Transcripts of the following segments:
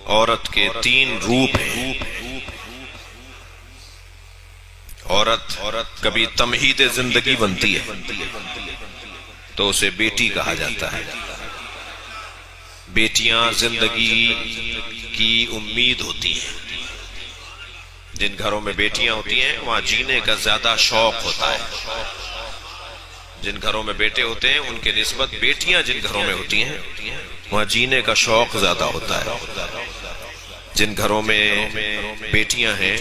عورت کے تین روپ ہیں. عورت کبھی تمہید زندگی بنتی ہے تو اسے بیٹی کہا جاتا ہے. بیٹیاں زندگی کی امید ہوتی ہیں. جن گھروں میں بیٹیاں ہوتی ہیں وہاں جینے کا زیادہ شوق ہوتا ہے. جن گھروں میں بیٹے ہوتے ہیں ان کے نسبت بیٹیاں جن گھروں میں ہوتی ہیں وہاں جینے کا شوق زیادہ ہوتا ہے. جن گھروں میں بیٹیاں ہیں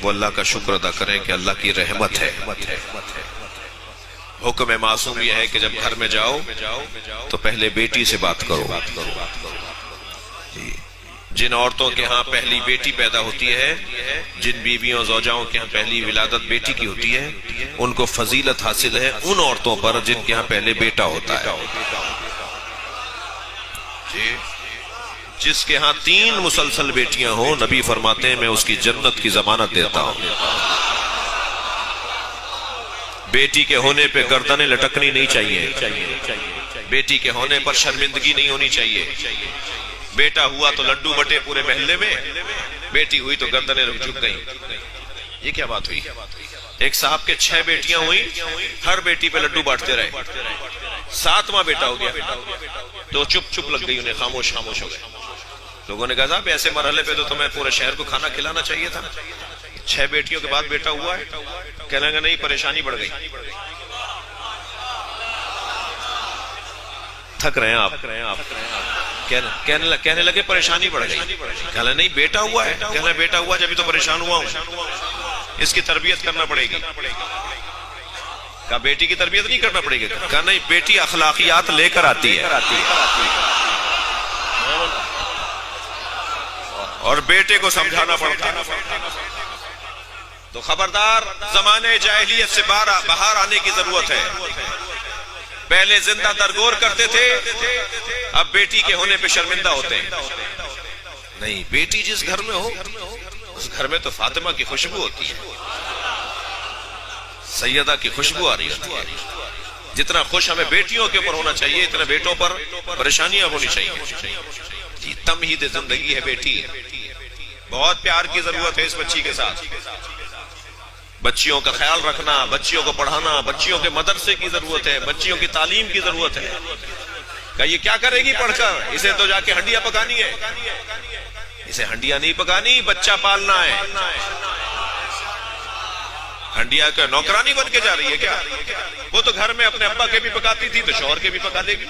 وہ اللہ کا شکر ادا کریں کہ اللہ کی رحمت ہے. حکم معصوم یہ ہے کہ جب گھر میں جاؤ تو پہلے بیٹی سے بات کرو. جن عورتوں کے ہاں پہلی بیٹی پیدا ہوتی ہے، جن بیویوں زوجاؤں کے ہاں پہلی ولادت بیٹی کی ہوتی ہے، ان کو فضیلت حاصل ہے ان عورتوں پر جن کے ہاں پہلے بیٹا ہوتا ہے. جس کے ہاں 3 مسلسل بیٹیاں ہوں، نبی فرماتے ہیں میں اس کی جنت کی ضمانت دیتا ہوں. بیٹی کے ہونے پہ گردنیں لٹکنی نہیں چاہیے. بیٹی کے ہونے پر شرمندگی نہیں ہونی چاہیے. بیٹا ہوا تو لڈو بٹے پورے محلے میں، بیٹی ہوئی تو گردنیں جھک گئیں. یہ کیا بات ہوئی؟ ایک صاحب کے 6 بیٹیاں ہوئی، ہر بیٹی پہ لڈو بانٹتے رہے. 7واں بیٹا ہو گیا تو چپ لگ گئی، انہیں خاموش ہو گئے. لوگوں نے کہا صاحب ایسے مرحلے پہ تو تمہیں پورے شہر کو کھانا کھلانا چاہیے تھا. 6 بیٹیوں کے بعد بیٹا ہوا ہے، کہنے گا نہیں پریشانی بڑھ گئی. تھک رہے ہیں آپ، کہنے لگے پریشانی بڑھ گئی. کہنا نہیں بیٹا ہوا ہے، کہنا بیٹا ہوا جبھی تو پریشان ہوا ہوں، اس کی تربیت کرنا پڑے گی. کہا بیٹی کی تربیت نہیں کرنا پڑے گی. کہا نہیں بیٹی اخلاقیات لے کر آتی ہے اور بیٹے کو سمجھانا پڑتا ہے. تو خبردار، زمانے جاہلیت سے باہر آنے کی ضرورت ہے. پہلے زندہ درگور کرتے تھے، اب بیٹی کے ہونے پہ شرمندہ ہوتے ہیں. نہیں، بیٹی جس گھر میں ہو اس گھر میں تو فاطمہ کی خوشبو ہوتی ہے، سیدہ کی خوشبو آ رہی ہوتی ہے. جتنا خوش ہمیں بیٹیوں کے اوپر ہونا چاہیے اتنا بیٹوں پر پریشانیاں ہونی چاہیے. جی تمہید زندگی ہے بیٹی. بہت پیار کی ضرورت ہے اس بچی کے ساتھ. بچیوں کا خیال رکھنا، بچیوں کو پڑھانا، بچیوں کے مدرسے کی ضرورت ہے، بچیوں کی تعلیم کی ضرورت ہے. کہ یہ کیا کرے گی پڑھ کر؟ اسے تو جا کے ہنڈیاں پکانی ہے. اسے ہنڈیاں نہیں پکانی، بچہ پالنا ہے. ہنڈیا کا نوکرانی بن کے جا رہی ہے کیا؟ وہ تو گھر میں اپنے ابا کے بھی پکاتی تھی تو شوہر کے بھی پکا لے گی.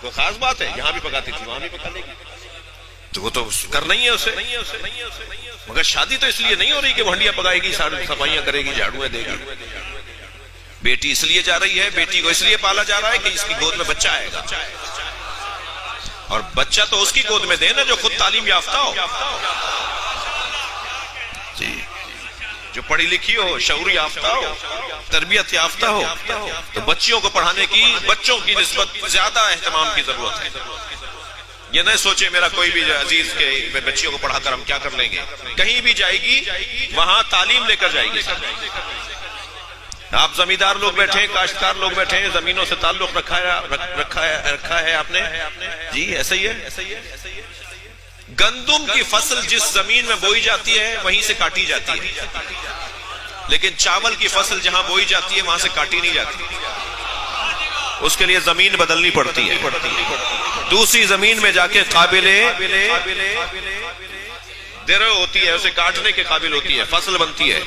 کوئی خاص بات ہے؟ یہاں بھی پکاتی تھی وہاں بھی پکا لے گی. تو وہ تو کرنا ہی ہے اسے. مگر شادی تو اس لیے نہیں ہو رہی کہ وہ ہنڈیاں پکائے گی، صفائیاں کرے گی، جھاڑویں دے گی. بیٹی اس لیے جا رہی ہے، بیٹی کو اس لیے پالا جا رہا ہے کہ اس کی گود میں بچہ آئے گا. اور بچہ تو اس کی گود میں دے نا جو خود تعلیم یافتہ ہو، جی جو پڑھی لکھی ہو، شعور یافتہ ہو، تربیت یافتہ ہو. تو بچیوں کو پڑھانے کی بچوں کی نسبت زیادہ اہتمام کی ضرورت ہے. یہ نہ سوچے میرا کوئی بھی عزیز کے بچیوں کو پڑھا کر ہم کیا کر لیں گے. کہیں بھی جائے گی وہاں تعلیم لے کر جائے گی. آپ زمیندار لوگ بیٹھے ہیں، کاشتکار لوگ بیٹھے ہیں، زمینوں سے تعلق رکھا ہے آپ نے. جی ایسا ہی ہے. گندم کی فصل جس زمین میں بوئی جاتی ہے وہیں سے کاٹی جاتی ہے، لیکن چاول کی فصل جہاں بوئی جاتی ہے وہاں سے کاٹی نہیں جاتی. اس کے لیے زمین بدلنی پڑتی ہے. دوسری زمین میں جا کے قابل درو ہوتی ہے، اسے کاٹنے کے قابل ہوتی ہے، فصل بنتی ہے.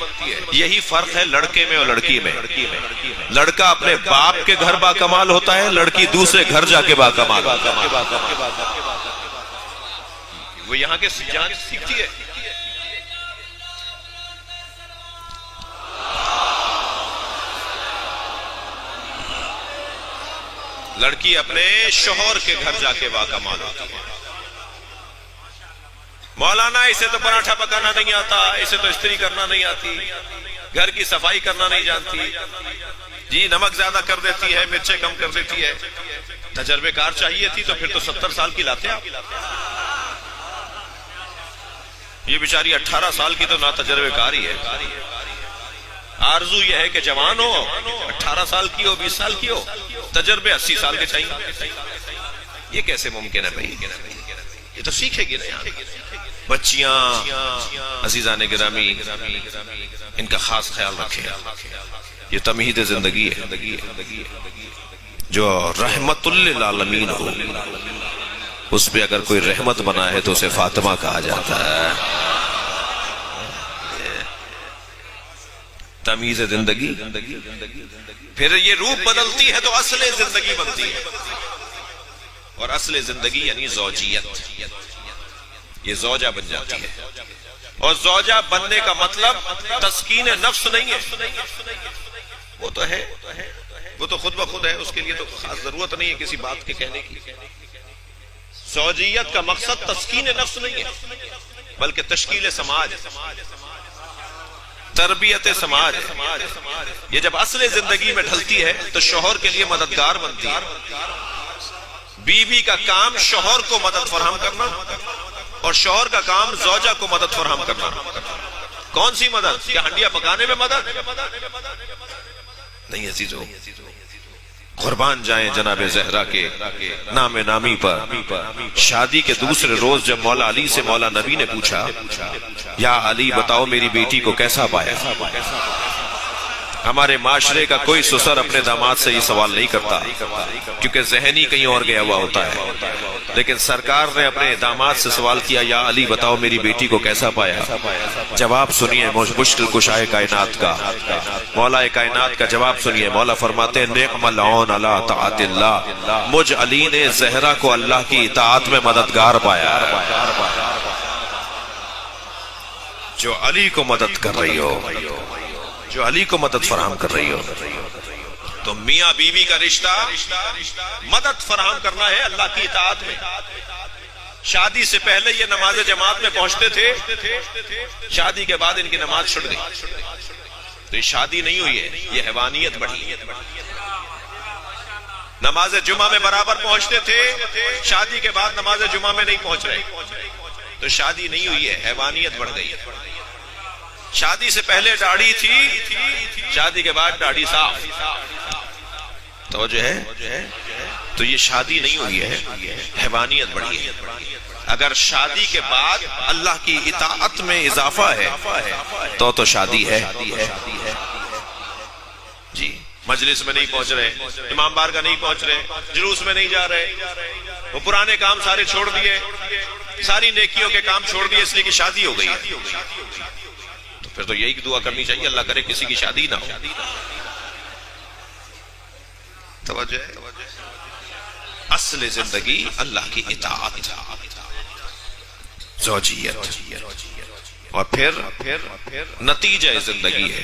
یہی فرق ہے لڑکے میں اور لڑکی میں. لڑکا اپنے باپ کے گھر با کمال ہوتا ہے، لڑکی دوسرے گھر جا کے با کمال ہوتا ہے. وہ یہاں کے جہاں سیکھتی ہے. لڑکی اپنے شوہر کے گھر جا کے باکمال ہوتی ہے. مولانا اسے تو پراٹھا پکانا نہیں آتا، اسے تو استری کرنا نہیں آتی، گھر کی صفائی کرنا نہیں جانتی، جی نمک زیادہ کر دیتی ہے، مرچیں کم کر دیتی ہے. تجربے کار چاہیے تھی تو پھر تو 70 سال کی لاتے آپ. یہ بیچاری 18 سال کی تو نا تجربے کار ہی ہے. آرزو یہ ہے کہ جوان ہو، 18 سال کی ہو، 20 سال کی ہو، تجربے 80 سال کے چاہیے. یہ کیسے ممکن ہے بھائی؟ یہ تو سیکھے گی نا. بچیاں عزیزان گرامی ان کا خاص خیال رکھیں. یہ تمہید زندگی ہے. جو رحمت للعالمین ہو اس پہ اگر کوئی رحمت بنا ہے تو اسے فاطمہ کہا جاتا ہے. تمیز زندگی. پھر یہ روپ بدلتی ہے تو اصل زندگی بنتی ہے. اور اصل زندگی یعنی زوجیت. یہ زوجہ بن جاتی ہے. اور زوجہ بننے کا مطلب تسکین نفس نہیں ہے. وہ تو ہے, وہ تو خود بخود ہے, اس کے لیے تو خاص ضرورت نہیں ہے کسی بات کے کہنے کی. زوجیت کا مقصد تسکین نفس نہیں ہے بلکہ تشکیل سماج, تربیت سماج. یہ جب اصل زندگی میں ڈھلتی ہے تو شوہر کے لیے مددگار بنتی ہے. بیوی کا کام شوہر کو مدد فراہم کرنا اور شوہر کا کام زوجہ کو مدد فراہم کرنا. کون سی مدد؟ کیا ہنڈیا پکانے میں مدد نہیں عزیزو. قربان جائیں جناب زہرا کے نام نامی پر. شادی کے دوسرے روز جب مولا علی سے مولا نبی نے پوچھا یا علی بتاؤ میری بیٹی کو کیسا پایا. ہمارے معاشرے کا کوئی سسر اپنے داماد سے یہ سوال نہیں کرتا کیونکہ ذہنی کہیں اور گیا ہوا ہوتا ہے. لیکن سرکار نے اپنے داماد سے سوال کیا یا علی بتاؤ میری بیٹی کو کیسا پایا. جواب سنیے مشکل کشائے کائنات کا, مولا کائنات کا جواب سنیے. مولا فرماتے ہیں نعم العون علی طاعت اللہ. مجھ علی نے زہرا کو اللہ کی اطاعت میں مددگار پایا. جو علی کو مدد کر رہی ہو, جو علی کو مدد فراہم کر رہی ہو. تو میاں بیوی کا رشتہ مدد فراہم کرنا ہے اللہ کی اطاعت میں. شادی سے پہلے یہ نماز جماعت میں پہنچتے تھے, شادی کے بعد ان کی نماز چھوٹ گئی. تو یہ شادی نہیں ہوئی ہے, یہ حیوانیت بڑھی. نماز جمعہ میں برابر پہنچتے تھے, شادی کے بعد نماز جمعہ میں نہیں پہنچ رہے. تو شادی نہیں ہوئی ہے, حیوانیت بڑھ گئی. شادی سے پہلے داڑھی تھی, شادی کے بعد داڑھی صاف. توجہ ہے. تو یہ شادی نہیں ہوئی ہے, حیوانیت بڑھی ہے. اگر شادی کے بعد اللہ کی اطاعت میں اضافہ ہے تو شادی ہے. جی مجلس میں نہیں پہنچ رہے, امام بار کا نہیں پہنچ رہے, جلوس میں نہیں جا رہے, وہ پرانے کام سارے چھوڑ دیے, ساری نیکیوں کے کام چھوڑ دیے اس لیے کہ شادی ہو گئی ہے. پھر تو یہی دعا کرنی چاہیے اللہ کرے کسی کی شادی نہ ہو. توجہ ہے. اصل زندگی اللہ کی اطاعت, زوجیت. اور پھر نتیجہ زندگی ہے.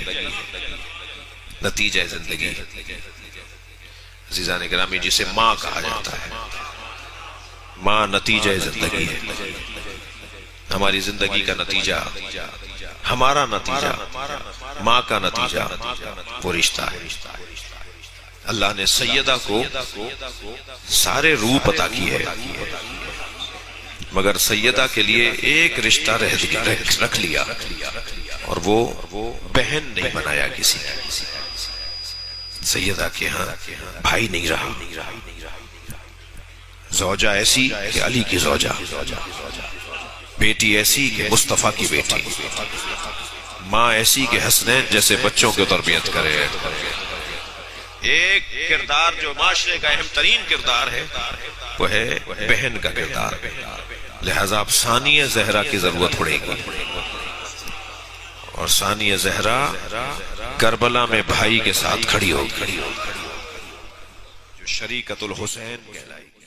نتیجہ زندگی عزیزان گرامی جسے ماں کہا جاتا ہے. ماں نتیجہ زندگی ہے. ہماری زندگی کا نتیجہ, ہمارا نتیجہ, ماں کا نتیجہ وہ رشتہ ہے. اللہ نے سیدہ کو سارے روپ عطا کیے ہیں مگر سیدہ کے لیے ایک رشتہ رکھ لیا اور وہ بہن نہیں بنایا کسی نے. سیدہ کے ہاں بھائی نہیں رہا. زوجہ ایسی کہ علی کی زوجہ, بیٹی ایسی کہ مصطفیٰ کی بیٹی, ماں ایسی کہ حسنین جیسے بچوں کی تربیت کرے. ایک کردار جو معاشرے کا اہم ترین کردار ہے وہ ہے بہن کا کردار. لہذا اب ثانیہ زہرا کی ضرورت پڑے گی. اور ثانیہ زہرا کربلا میں بھائی کے ساتھ کھڑی ہوگی, جو شریکت الحسین کہلائے گی.